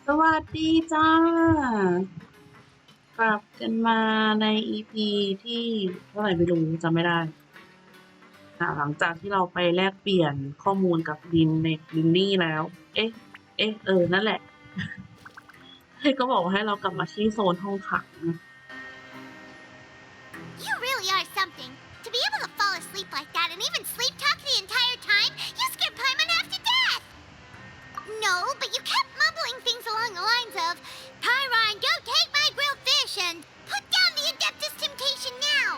สวัสดีจ้า กลับกันมาใน EP ที่เท่าไหร่ไม่รู้จำไม่ได้หลังจากที่เราไปแลกเปลี่ยนข้อมูลกับลินนี่แล้ว นั่นแหละให้ก็บอกว่าให้เรากลับมาที่โซนห้องขัง You really are something. To be able to fall asleep like that and even sleep talk the entire time, you scared Paimon half to death. No, but you kept mumbling things along the lines of, Pyron, go take my grilled fish and put down the Adeptus Temptation now.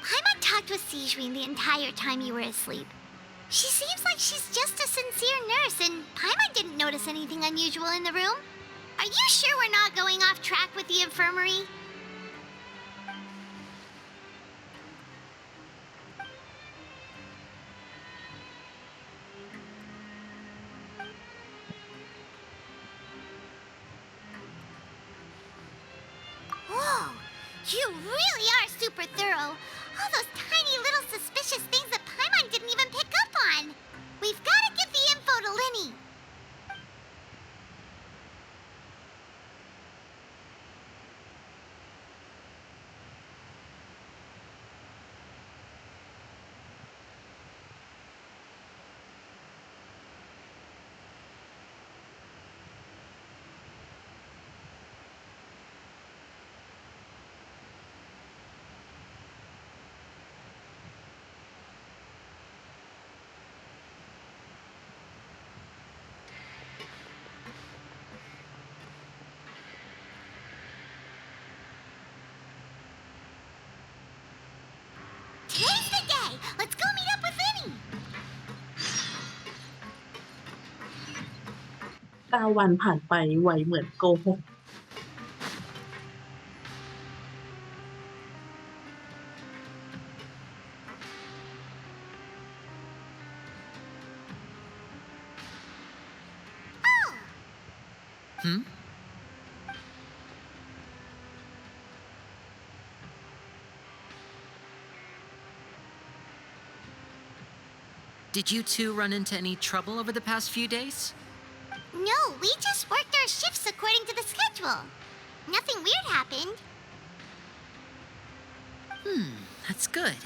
Paimon talked with Sijwin the entire time you were asleep. She seems like she's just a sincere nurse, and Paimon didn't notice anything unusual in the room. Are you sure we're not going off track with the infirmary? Whoa, you really are super thorough. All those tiny little suspicious things that Paimon didn't even pick up on. We've got to give the info to Linny. Today's the day. Let's go meet up with Linny. 9 วันผ่านไปไวเหมือนโกหก Did you two run into any trouble over the past few days? No, we just worked our shifts according to the schedule. Nothing weird happened. That's good.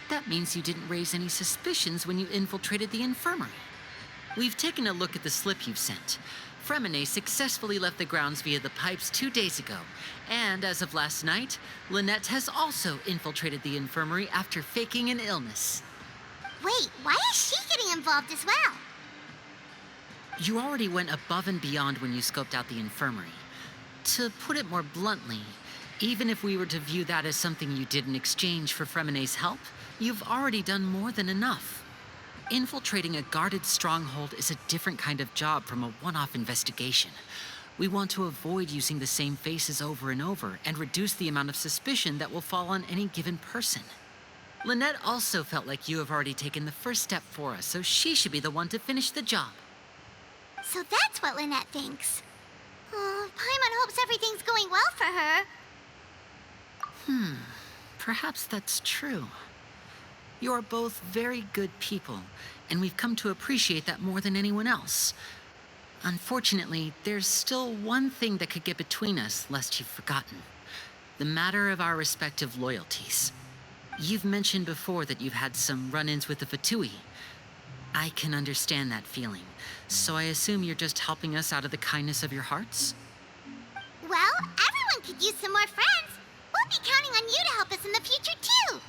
That means you didn't raise any suspicions when you infiltrated the infirmary. We've taken a look at the slip you've sent. Fremine successfully left the grounds via the pipes 2 days ago, and as of last night, Lynette has also infiltrated the infirmary after faking an illness. Wait, why is she getting involved as well? You already went above and beyond when you scoped out the infirmary. To put it more bluntly, even if we were to view that as something you did in exchange for Fremine's help, you've already done more than enough. Infiltrating a guarded stronghold is a different kind of job from a one-off investigation. We want to avoid using the same faces over and over and reduce the amount of suspicion that will fall on any given person. Lynette also felt like you have already taken the first step for us, so she should be the one to finish the job. So that's what Lynette thinks. Oh, Paimon hopes everything's going well for her. Perhaps that's true. You're both very good people, and we've come to appreciate that more than anyone else. Unfortunately, there's still one thing that could get between us, lest you've forgotten. The matter of our respective loyalties. You've mentioned before that you've had some run-ins with the Fatui. I can understand that feeling, so I assume you're just helping us out of the kindness of your hearts? Well, everyone could use some more friends. We'll be counting on you to help us in the future, too.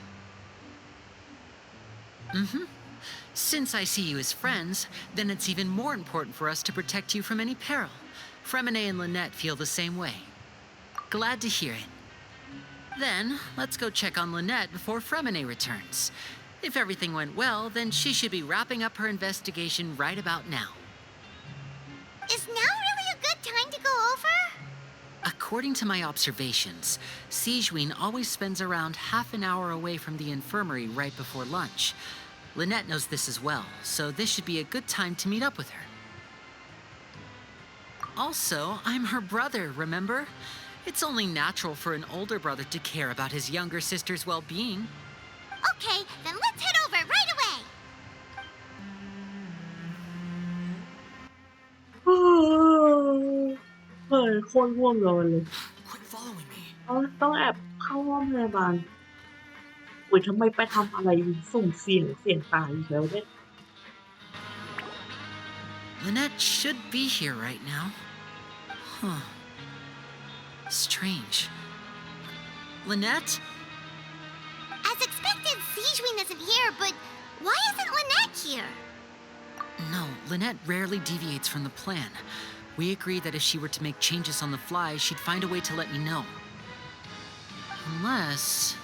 Since I see you as friends, then it's even more important for us to protect you from any peril. Fremine and Lynette feel the same way. Glad to hear it. Then, let's go check on Lynette before Fremine returns. If everything went well, then she should be wrapping up her investigation right about now. Is now really a good time to go over? According to my observations, Sijwin always spends around half an hour away from the infirmary right before lunch. Lynette knows this as well, so this should be a good time to meet up with her. Also, I'm her brother, remember? It's only natural for an older brother to care about his younger sister's well-being. Okay, then let's head over right away. โคตรง่วงนอนเลย Quit following me. ต้องแอบเข้าห้องพยาบาลอุ๊ยทำไมไปทำอะไรสุ่มเสี่ยงตายอีกแล้วเนี่ย Lynette should be here right now. Huh. Strange. Lynette? As expected, Sijwin isn't here, but why isn't Lynette here? No, Lynette rarely deviates from the plan. We agreed that if she were to make changes on the fly, she'd find a way to let me know. Unless...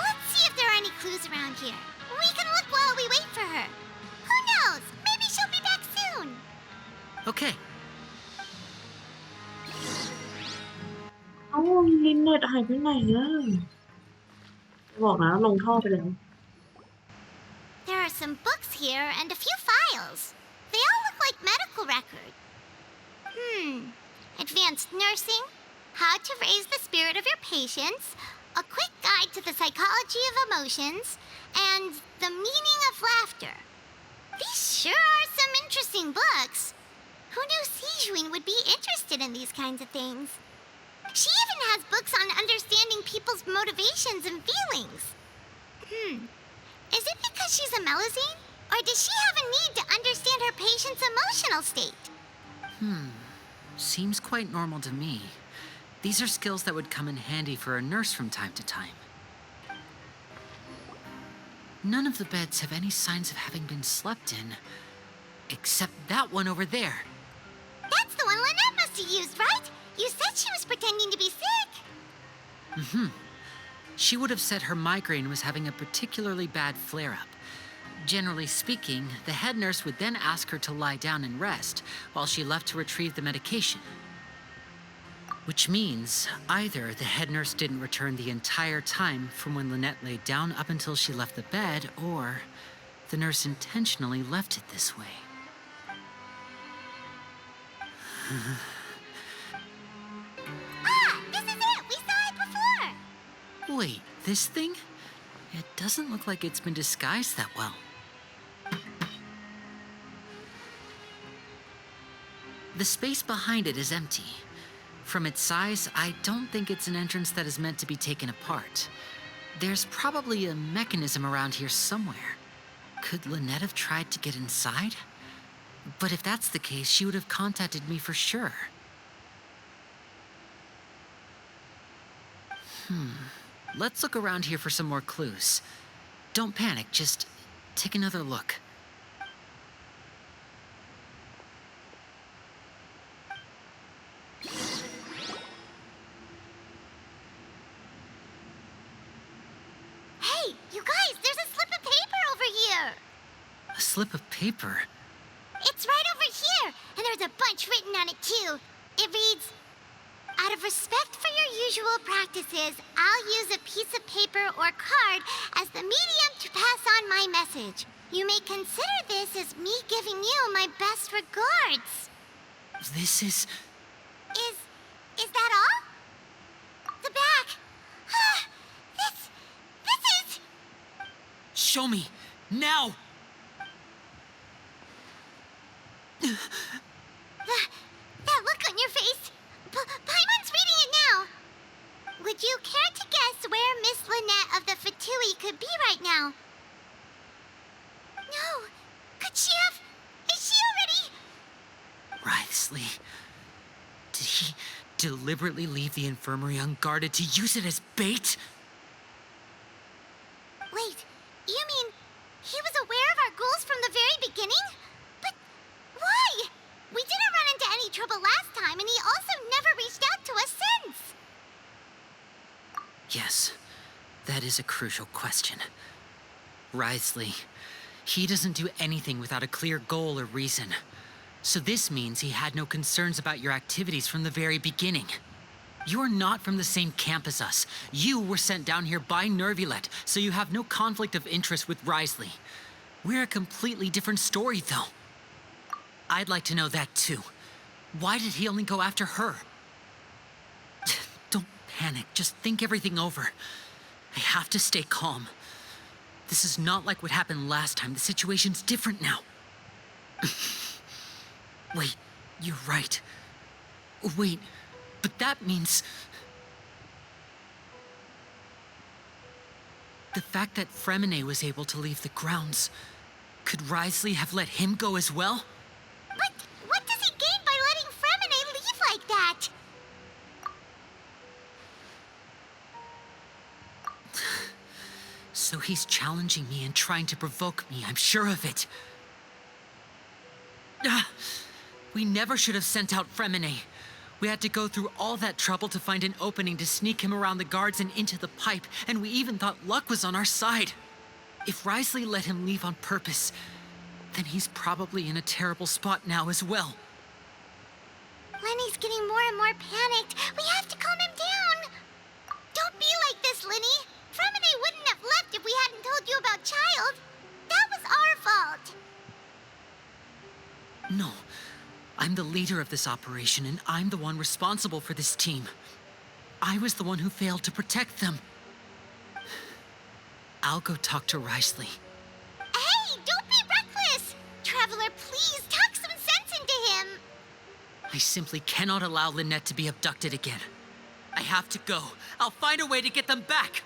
Let's see if there are any clues around here. We can look while we wait for her. Who knows? Maybe she'll be back soon. Okay. เอ้าลินเน็ตหายไปไหนอะบอกนะลงท่อไปแล้ว There are some books here and a few files. They all look like medical records. Advanced nursing, how to raise the spirit of your patients, a quick guide to the psychology of emotions, and the meaning of laughter. These sure are some interesting books. Who knew Sijwin would be interested in these kinds of things? She even has books on understanding people's motivations and feelings. Is it because she's a Melusine? Or does she have a need to understand her patient's emotional state? Seems quite normal to me. These are skills that would come in handy for a nurse from time to time. None of the beds have any signs of having been slept in, except that one over there. That's the one Lynette must have used, right? You said she was pretending to be sick. She would have said her migraine was having a particularly bad flare-up. Generally speaking, the head nurse would then ask her to lie down and rest while she left to retrieve the medication. Which means either the head nurse didn't return the entire time from when Lynette laid down up until she left the bed, or the nurse intentionally left it this way. This is it! We saw it before! Wait, this thing? It doesn't look like it's been disguised that well. The space behind it is empty. From its size, I don't think it's an entrance that is meant to be taken apart. There's probably a mechanism around here somewhere. Could Lynette have tried to get inside? But if that's the case, she would have contacted me for sure. Let's look around here for some more clues. Don't panic, just take another look. Hey, you guys, there's a slip of paper over here! A slip of paper? It's right over here, and there's a bunch written on it too. It reads, out of respect for your usual practices, I'll use a piece of paper or card as the medium to pass on my message. You may consider this as me giving you my best regards. This is... Is that all? The back. This is... Show me! Now! That look on your face. Paimon's reading it now. Would you care to guess where Miss Lynette of the Fatui could be right now? No. Could she have... Is she already... Wriothesley. Did he deliberately leave the infirmary unguarded to use it as bait? Wait, you mean he was aware of our goals from the very beginning? But why? We didn't run into any trouble last time, and he also never reached out to us since. Yes, that is a crucial question. Wriothesley, he doesn't do anything without a clear goal or reason. So this means he had no concerns about your activities from the very beginning. You're not from the same camp as us. You were sent down here by Nervulet, so you have no conflict of interest with Wriothesley. We're a completely different story, though. I'd like to know that, too. Why did he only go after her? Don't panic. Just think everything over. I have to stay calm. This is not like what happened last time. The situation's different now. Wait, you're right. Wait, but that means... The fact that Fremine was able to leave the grounds, could Risley have let him go as well? But what does he gain by letting Fremine leave like that? So he's challenging me and trying to provoke me, I'm sure of it. We never should have sent out Fremine. We had to go through all that trouble to find an opening to sneak him around the guards and into the pipe, and we even thought luck was on our side. If Risley let him leave on purpose, then he's probably in a terrible spot now as well. Lenny's getting more and more panicked. We have to calm him down. Don't be like this, Lenny. Fremine wouldn't have left if we hadn't told you about Child. That was our fault. No. I'm the leader of this operation, and I'm the one responsible for this team. I was the one who failed to protect them. I'll go talk to Risley. Hey, don't be reckless! Traveler, please talk some sense into him. I simply cannot allow Lynette to be abducted again. I have to go. I'll find a way to get them back.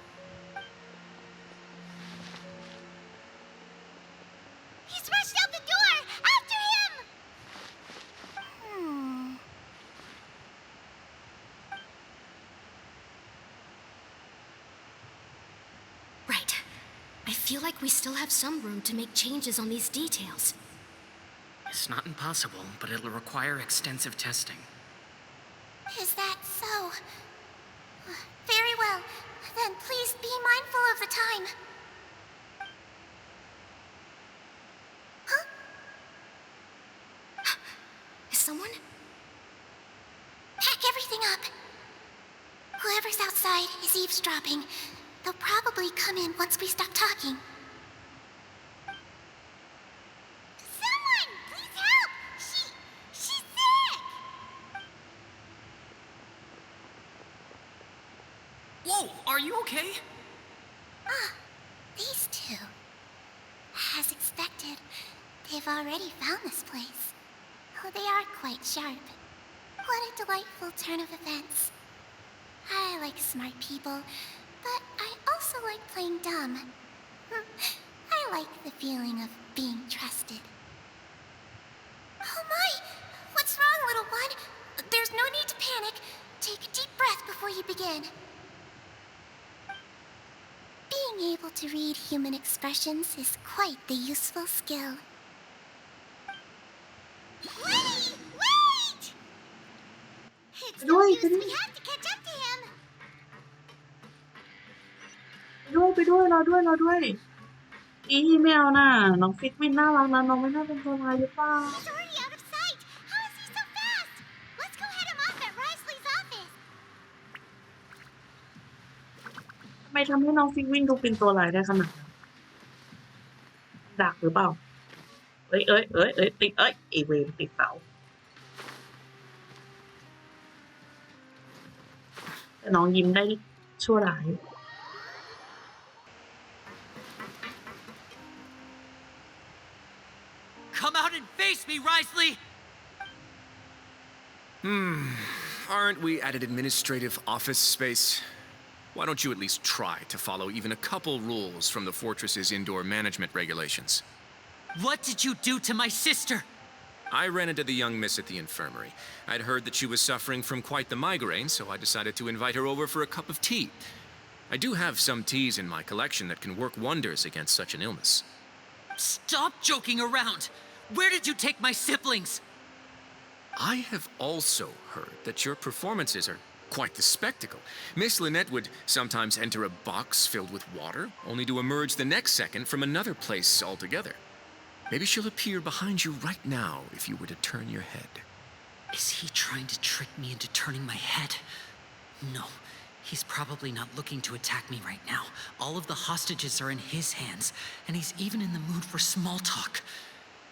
He's rushed out the door! After him! Right. I feel like we still have some room to make changes on these details. It's not impossible, but it'll require extensive testing. Is that so? Very well. Then please be mindful of the time. Huh? Is someone? Pack everything up. Whoever's outside is eavesdropping. They'll probably come in once we stop talking. Someone! Please help! She's sick! Whoa, are you okay? These two. As expected, they've already found this place. Oh, they are quite sharp. What a delightful turn of events. I like smart people, but I also like playing dumb. I like the feeling of being trusted. Oh my! What's wrong, little one? There's no need to panic. Take a deep breath before you begin. Being able to read human expressions is quite the useful skill. Wait! Wait! It's no use. We have to catch up to him. ไปด้วยรอด้วยอีไม่เอาน่ะน้องฟิกวินน่ารักนะน้องไม่น่าเป็นตัวร้ายหรือเปล่า He's already out of sight. How is he so fast? Let's go head him off at Risley's office. ทำไมทำให้น้องฟิกวินดูเป็นตัวร้ายได้ขนาดนั้นดักหรือเปล่าเอ้ยติดเอเวมติดเสาแต่น้องยิ้มได้ชั่วร้าย Come out and face me, Risley! Aren't we at an administrative office space? Why don't you at least try to follow even a couple rules from the fortress's indoor management regulations? What did you do to my sister? I ran into the young miss at the infirmary. I'd heard that she was suffering from quite the migraine, so I decided to invite her over for a cup of tea. I do have some teas in my collection that can work wonders against such an illness. Stop joking around! Where did you take my siblings? I have also heard that your performances are quite the spectacle. Miss Lynette would sometimes enter a box filled with water, only to emerge the next second from another place altogether. Maybe she'll appear behind you right now if you were to turn your head. Is he trying to trick me into turning my head? No, he's probably not looking to attack me right now. All of the hostages are in his hands, and he's even in the mood for small talk.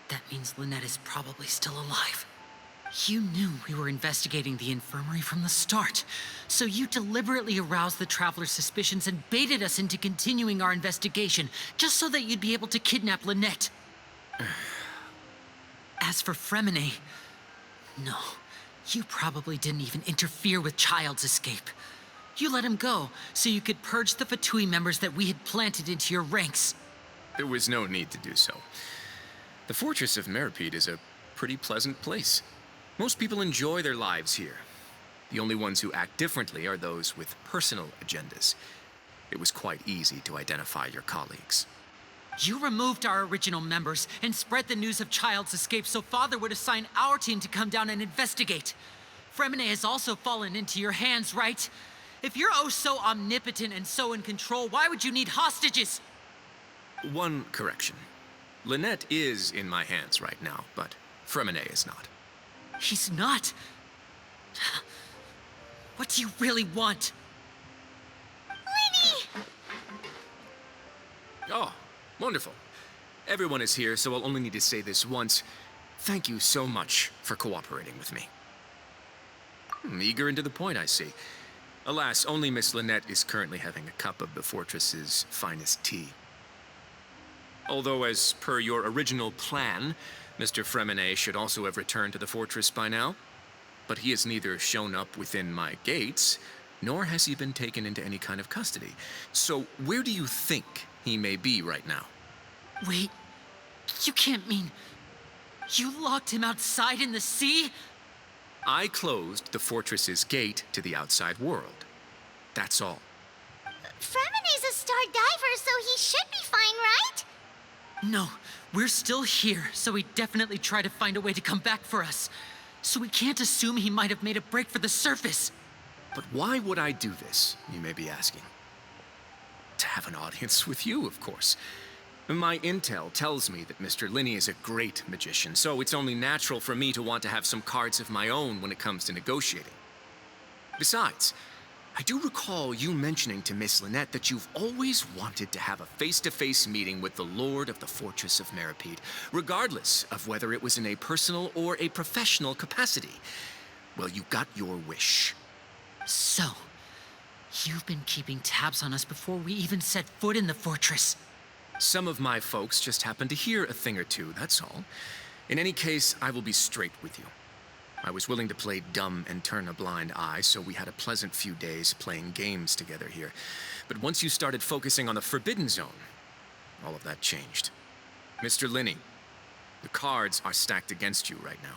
That means Lynette is probably still alive. You knew we were investigating the infirmary from the start, so you deliberately aroused the traveler's suspicions and baited us into continuing our investigation, just so that you'd be able to kidnap Lynette. As for Fremine, no, You probably didn't even interfere with Child's escape. You let him go so you could purge the Fatui members that we had planted into your ranks. There was no need to do so. The fortress of Meropide is a pretty pleasant place. Most people enjoy their lives here. The only ones who act differently are those with personal agendas. It was quite easy to identify your colleagues. You removed our original members and spread the news of Child's escape so Father would assign our team to come down and investigate. Fremine has also fallen into your hands, right? If you're oh so omnipotent and so in control, why would you need hostages? One correction. Lynette is in my hands right now, but Fremine is not. He's not. What do you really want? Lenny! Oh, wonderful. Everyone is here, so I'll only need to say this once. Thank you so much for cooperating with me. Eager and to the point, I see. Alas, only Miss Lynette is currently having a cup of the fortress's finest tea. Although, as per your original plan, Mr. Fremine should also have returned to the fortress by now. But he has neither shown up within my gates, nor has he been taken into any kind of custody. So where do you think he may be right now? Wait, you can't mean... You locked him outside in the sea? I closed the fortress's gate to the outside world. That's all. Fremine's a star diver, so he should be fine, right? No, we're still here, so he definitely tried to find a way to come back for us. So we can't assume he might have made a break for the surface. But why would I do this, you may be asking? To have an audience with you, of course. My intel tells me that Mr. Linney is a great magician, so it's only natural for me to want to have some cards of my own when it comes to negotiating. Besides, I do recall you mentioning to Miss Lynette that you've always wanted to have a face-to-face meeting with the Lord of the Fortress of Meropide, regardless of whether it was in a personal or a professional capacity. Well, you got your wish. So, you've been keeping tabs on us before we even set foot in the fortress. Some of my folks just happened to hear a thing or two, that's all. In any case, I will be straight with you. I was willing to play dumb and turn a blind eye, so we had a pleasant few days playing games together here. But once you started focusing on the Forbidden Zone, all of that changed. Mr. Linney, the cards are stacked against you right now.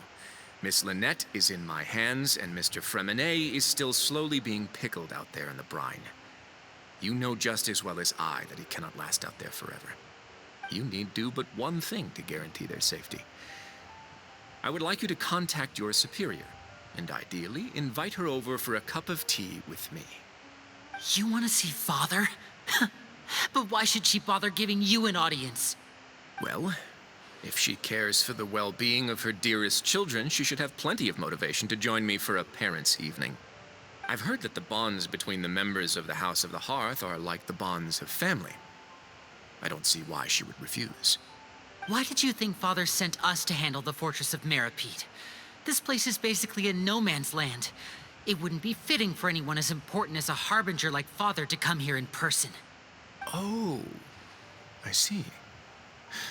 Miss Lynette is in my hands, and Mr. Fremine is still slowly being pickled out there in the brine. You know just as well as I that he cannot last out there forever. You need do but one thing to guarantee their safety. I would like you to contact your superior, and ideally invite her over for a cup of tea with me. You want to see Father? But why should she bother giving you an audience? Well, if she cares for the well-being of her dearest children, she should have plenty of motivation to join me for a parents' evening. I've heard that the bonds between the members of the House of the Hearth are like the bonds of family. I don't see why she would refuse. Why did you think Father sent us to handle the Fortress of Meropide? This place is basically a no-man's land. It wouldn't be fitting for anyone as important as a harbinger like Father to come here in person. Oh, I see.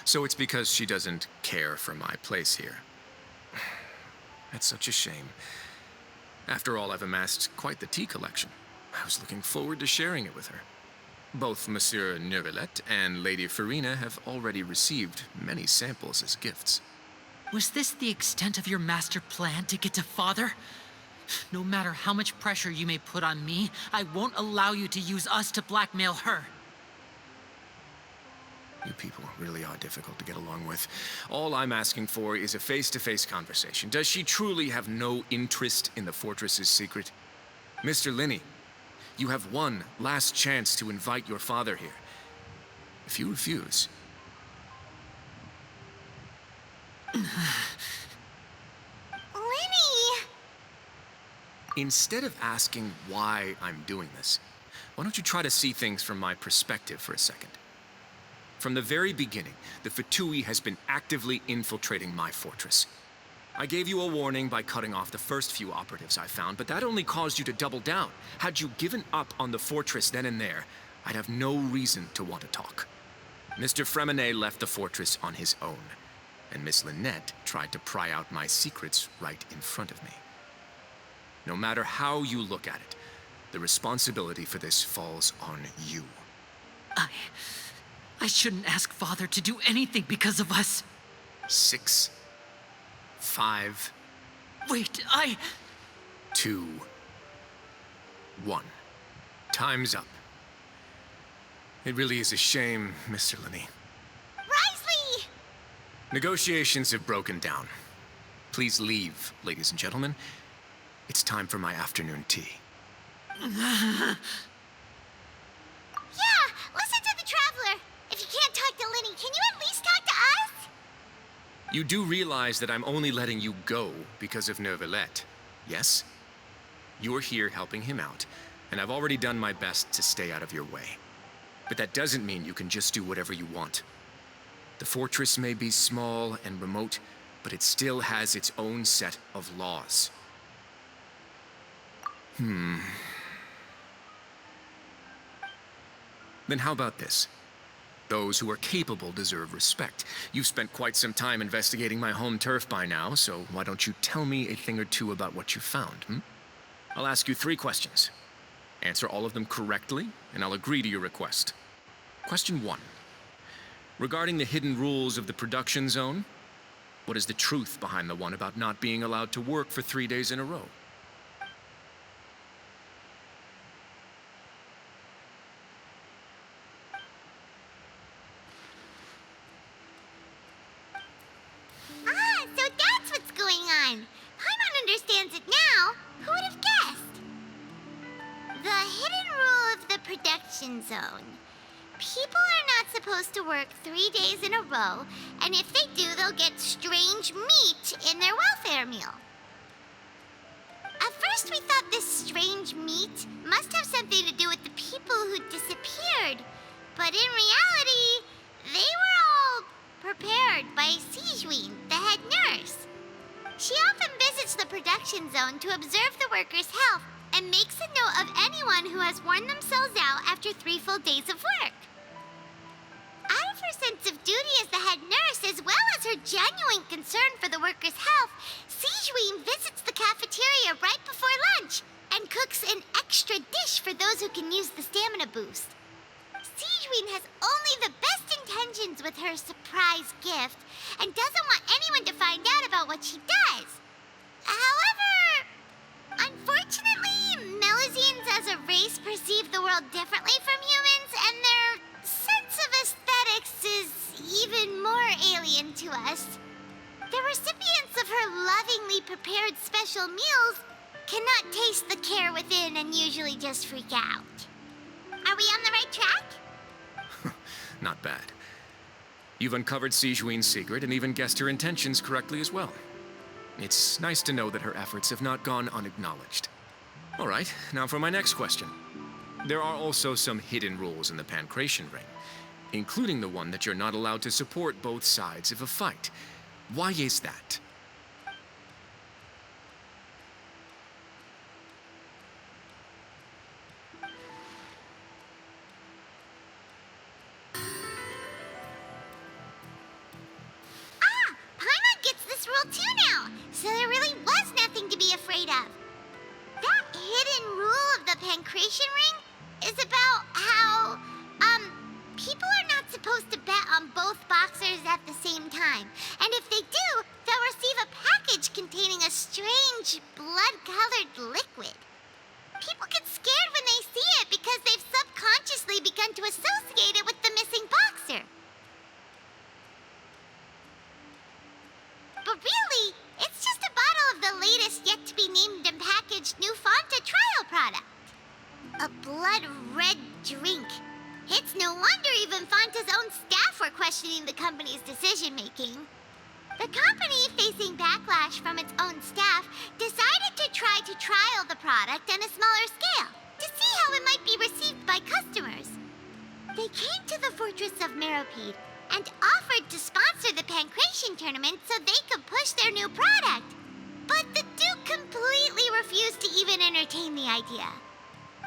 So it's because she doesn't care for my place here. That's such a shame. After all, I've amassed quite the tea collection. I was looking forward to sharing it with her. Both Monsieur Neuvillette and Lady Farina have already received many samples as gifts. Was this the extent of your master plan to get to Father? No matter how much pressure you may put on me, I won't allow you to use us to blackmail her. You people really are difficult to get along with. All I'm asking for is a face-to-face conversation. Does she truly have no interest in the fortress's secret? Mr. Linney, you have one last chance to invite your father here. If you refuse... Lenny! Instead of asking why I'm doing this, why don't you try to see things from my perspective for a second? From the very beginning, the Fatui has been actively infiltrating my fortress. I gave you a warning by cutting off the first few operatives I found, but that only caused you to double down. Had you given up on the fortress then and there, I'd have no reason to want to talk. Mr. Fremine left the fortress on his own, and Miss Lynette tried to pry out my secrets right in front of me. No matter how you look at it, the responsibility for this falls on you. I shouldn't ask Father to do anything because of us. 6, 5, Wait, 2, 1. Time's up. It really is a shame, Mr. Linney. Risley! Negotiations have broken down. Please leave, ladies and gentlemen. It's time for my afternoon tea. Yeah, listen to the Traveler. If you can't talk to Linny, can you at least talk to us? You do realize that I'm only letting you go because of Neuvillette, yes? You're here helping him out, and I've already done my best to stay out of your way. But that doesn't mean you can just do whatever you want. The fortress may be small and remote, but it still has its own set of laws. Then how about this? Those who are capable deserve respect. You've spent quite some time investigating my home turf by now, so why don't you tell me a thing or two about what you found, I'll ask you 3 questions. Answer all of them correctly, and I'll agree to your request. Question 1. Regarding the hidden rules of the production zone, what is the truth behind the one about not being allowed to work for 3 days in a row? So that's what's going on. Paimon understands it now. Who would have guessed? The hidden rule of the production zone. People are not supposed to work 3 days in a row, and if they do, they'll get strange meat in their welfare meal. At first, we thought this strange meat must have something to do with the people who disappeared, but in reality, they were all prepared by Sijuin, the head nurse. She often visits the production zone to observe the workers' health and makes a note of anyone who has worn themselves out after 3 full days of work. Out of her sense of duty as the head nurse, as well as her genuine concern for the workers' health, Sijuin visits the cafeteria right before lunch and cooks an extra dish for those who can use the stamina boost. Sijuin has only the best intentions with her surprise gift and doesn't want anyone to find out about what she does. However, unfortunately, Melusines as a race perceive the world differently from humans, and their sense of aesthetics is even more alien to us. The recipients of her lovingly prepared special meals cannot taste the care within and usually just freak out. Are we on the right track? Not bad. You've uncovered Sijuin's secret and even guessed her intentions correctly as well. It's nice to know that her efforts have not gone unacknowledged. All right, now for my next question. There are also some hidden rules in the Pancration Ring, including the one that you're not allowed to support both sides of a fight. Why is that? Paimon gets this rule too now, so there really was nothing to be afraid of. That hidden rule of the Pancration Ring is about how, people are not supposed to bet on both boxers at the same time. And if they do, they'll receive a package containing a strange, blood-colored liquid. People get scared when they see it because they've subconsciously begun to associate it with the missing boxer. But really, it's just a bottle of the latest yet-to-be-named and packaged new Fanta trial product. A blood-red drink. It's no wonder even Fanta's own staff were questioning the company's decision-making. The company, facing backlash from its own staff, decided to try to trial the product on a smaller scale to see how it might be received by customers. They came to the fortress of Meropide and offered to sponsor the Pancration tournament so they could push their new product. But the Duke completely refused to even entertain the idea.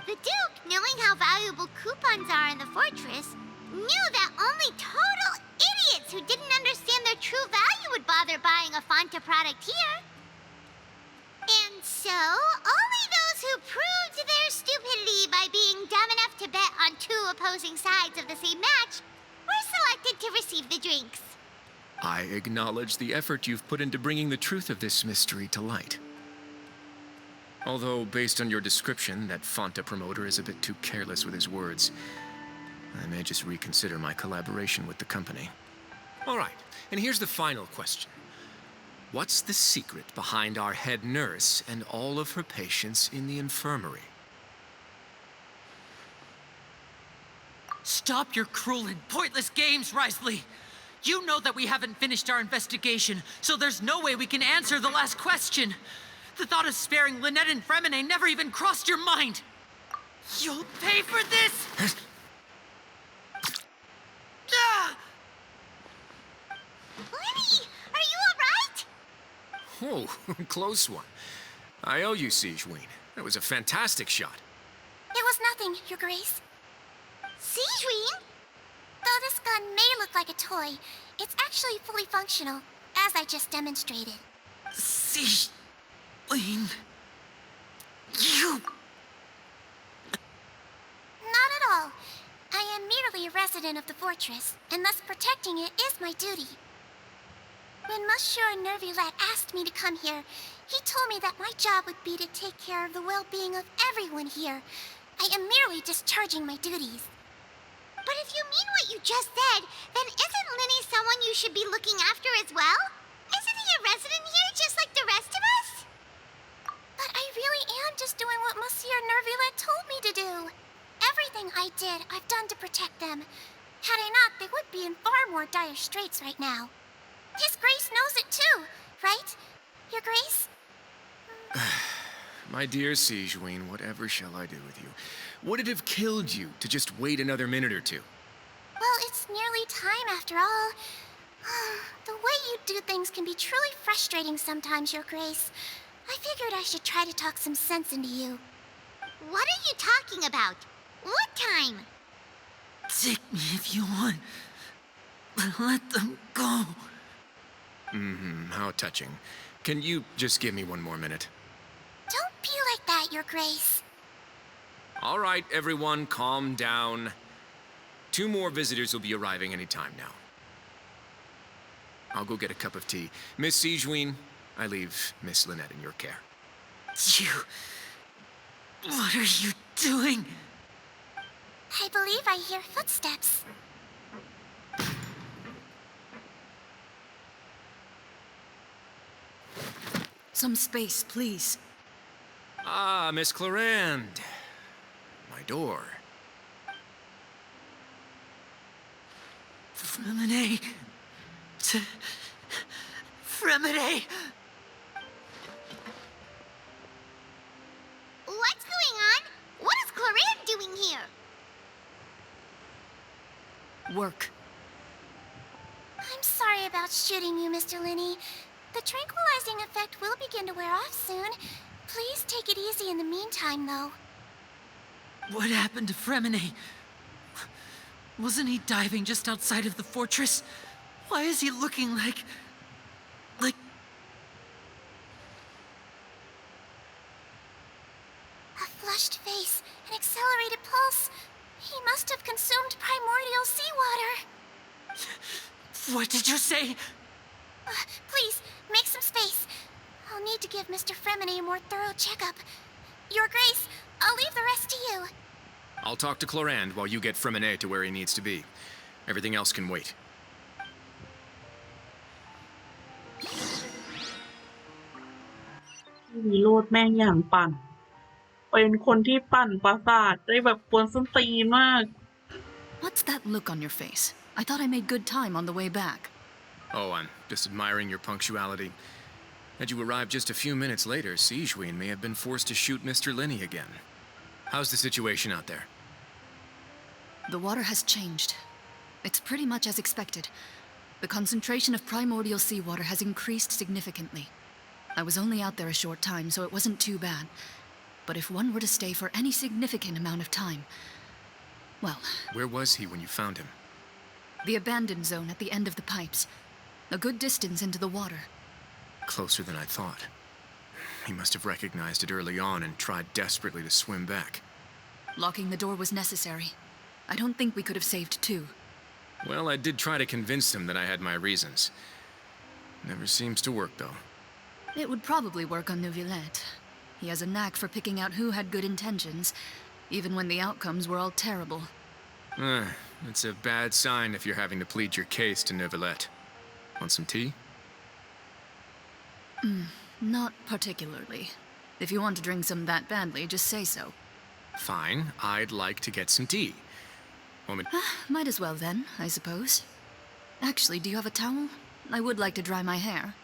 The Duke, knowing how valuable coupons are in the fortress, knew that only total idiots who didn't understand their true value would bother buying a Fanta product here. And so, all on two opposing sides of the same match, were selected to receive the drinks. I acknowledge the effort you've put into bringing the truth of this mystery to light. Although, based on your description, that Fonta promoter is a bit too careless with his words, I may just reconsider my collaboration with the company. All right, and here's the final question. What's the secret behind our head nurse and all of her patients in the infirmary? Stop your cruel and pointless games, Risley! You know that we haven't finished our investigation, so there's no way we can answer the last question. The thought of sparing Lynette and Fremine never even crossed your mind. You'll pay for this! Ah! Lenny, are you alright? Oh, close one. I owe you, Siegeween. That was a fantastic shot. It was nothing, Your Grace. Siegeween? Though this gun may look like a toy, it's actually fully functional, as I just demonstrated. Lane. You. Not at all. I am merely a resident of the fortress, and thus protecting it is my duty. When Monsieur Nervulette asked me to come here, he told me that my job would be to take care of the well-being of everyone here. I am merely discharging my duties. But if you mean what you just said, then isn't Linny someone you should be looking after as well? Isn't he a resident here just like the rest of us? But I really am just doing what Monsieur Nervulette told me to do. Everything I did, I've done to protect them. Had I not, they would be in far more dire straits right now. His Grace knows it too, right? Your Grace? My dear Siegeween, whatever shall I do with you? Would it have killed you to just wait another minute or two? Well, it's nearly time after all. The way you do things can be truly frustrating sometimes, Your Grace. I figured I should try to talk some sense into you. What are you talking about? What time? Take me if you want. But let them go. How touching. Can you just give me one more minute? Don't be like that, Your Grace. All right, everyone, calm down. 2 more visitors will be arriving any time now. I'll go get a cup of tea. Miss Siegeween, I leave Miss Lynette in your care. You. What are you doing? I believe I hear footsteps. Some space, please. Ah, Miss Clarande. My door. Fremine. Fremine. What's going on? What is Clarande doing here? Work. I'm sorry about shooting you, Mr. Linney. The tranquilizing effect will begin to wear off soon. Please take it easy in the meantime, though. What happened to Fremine? Wasn't he diving just outside of the fortress? Why is he looking like... A flushed face, an accelerated pulse. He must have consumed primordial seawater. What did you say? Please, make some space. I'll need to give Mr. Fremine a more thorough checkup. Your Grace, I'll leave the rest to you. I'll talk to Clarande while you get Fremine to where he needs to be. Everything else can wait. วีโรจน์แม่งอย่างปั่น เป็นคนที่ปั่นประสาทได้แบบกวนส้นตีนมาก What's that look on your face? I thought I made good time on the way back. Oh, I'm just admiring your punctuality. Had you arrived just a few minutes later, Siegeween may have been forced to shoot Mr. Linney again. How's the situation out there? The water has changed. It's pretty much as expected. The concentration of primordial seawater has increased significantly. I was only out there a short time, so it wasn't too bad. But if one were to stay for any significant amount of time... Well... Where was he when you found him? The abandoned zone at the end of the pipes. A good distance into the water. Closer than I thought. He must have recognized it early on and tried desperately to swim back. Locking the door was necessary. I don't think we could have saved two. Well, I did try to convince him that I had my reasons. Never seems to work, though. It would probably work on Neuvillette. He has a knack for picking out who had good intentions, even when the outcomes were all terrible. It's a bad sign if you're having to plead your case to Neuvillette. Want some tea? Not particularly. If you want to drink some that badly, just say so. Fine, I'd like to get some tea. Want me- Might as well then, I suppose. Actually, do you have a towel? I would like to dry my hair.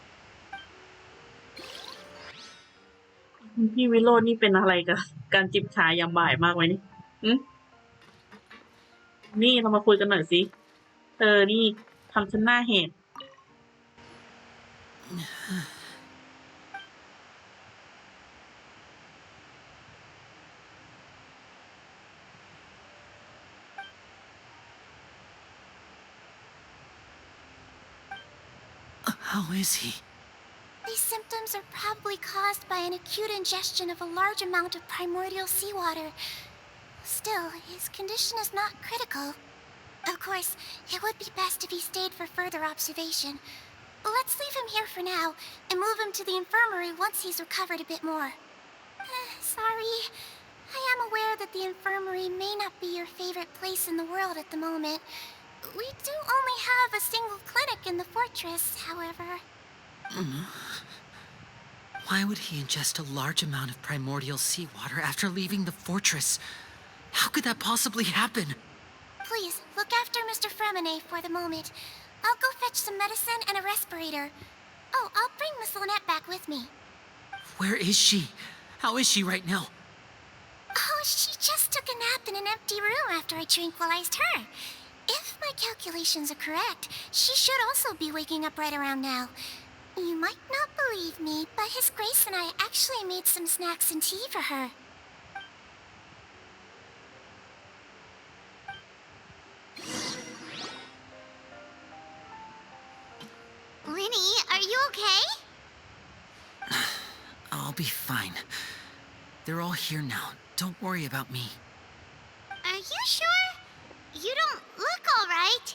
พี่วิโรจน์นี่เป็นอะไรกับการจิบชายามบ่ายมากไว้นี่นี่เรามาคุยกันหน่อยสินี่ทำฉันหน้าแหกHow is he? These symptoms are probably caused by an acute ingestion of a large amount of primordial seawater. Still, his condition is not critical. Of course, it would be best if he stayed for further observation. Let's leave him here for now, and move him to the infirmary once he's recovered a bit more. Sorry. I am aware that the infirmary may not be your favorite place in the world at the moment. We do only have a single clinic in the fortress, however. Why would he ingest a large amount of primordial seawater after leaving the fortress? How could that possibly happen? Please, look after Mr. Fremine for the moment. I'll go fetch some medicine and a respirator. Oh, I'll bring Miss Lynette back with me. Where is she? How is she right now? Oh, she just took a nap in an empty room after I tranquilized her. If my calculations are correct, she should also be waking up right around now. You might not believe me, but His Grace and I actually made some snacks and tea for her. Linny, are you okay? I'll be fine. They're all here now. Don't worry about me. Are you sure? You don't look all right.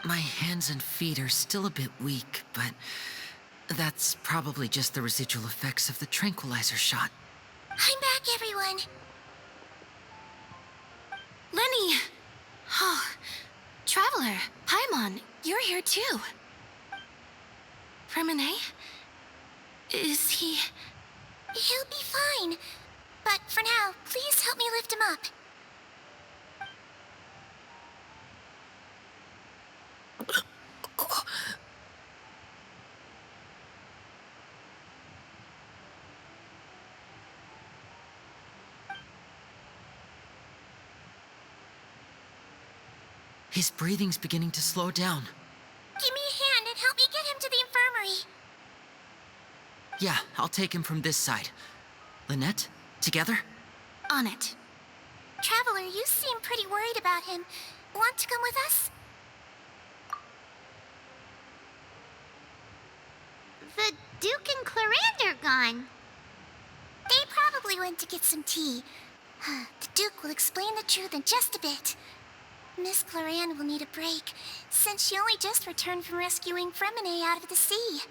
My hands and feet are still a bit weak, but that's probably just the residual effects of the tranquilizer shot. I'm back, everyone. Lenny! Oh, Traveler, Paimon, you're here too. Fremine? Is he... He'll be fine. But for now, please help me lift him up. His breathing's beginning to slow down. Give me a hand and help me get him to the infirmary. Yeah, I'll take him from this side. Lynette, together? On it. Traveler, you seem pretty worried about him. Want to come with us? The Duke and Clarande are gone. They probably went to get some tea. The Duke will explain the truth in just a bit. Miss Clarande will need a break, since she only just returned from rescuing Fremine out of the sea.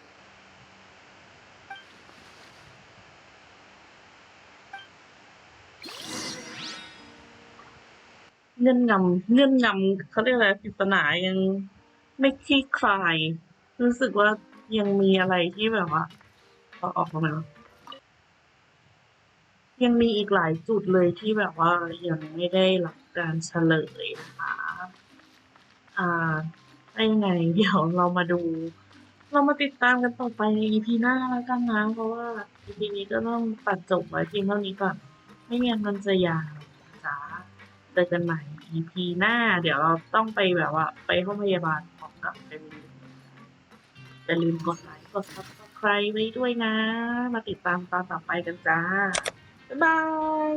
เงื่อนงำเขาเรียกอะไรปริศนายังไม่คลี่คลายรู้สึกว่ายังมีอะไรที่แบบว่าออกมายังมีอีกหลายจุดเลยที่แบบว่ายังไม่ได้รับการเฉลยนะคะได้ยังไงเดี๋ยวเรามาติดตามกันต่อไปใน EP หน้าแล้วกันนะเพราะว่า EP นี้ก็ต้องตัดจบไว้เพียงเท่านี้ก่อนไม่งั้นมันจะยาวจ้าเจอกันใหม่ EP หน้าเดี๋ยวเราต้องไปแบบว่าไปห้องพยาบาลพร้อมกับอย่าลืมกดไลค์กด Subscribe ไว้ด้วยนะมาติดตามตอนต่อไปกันจ้าบ๊ายบาย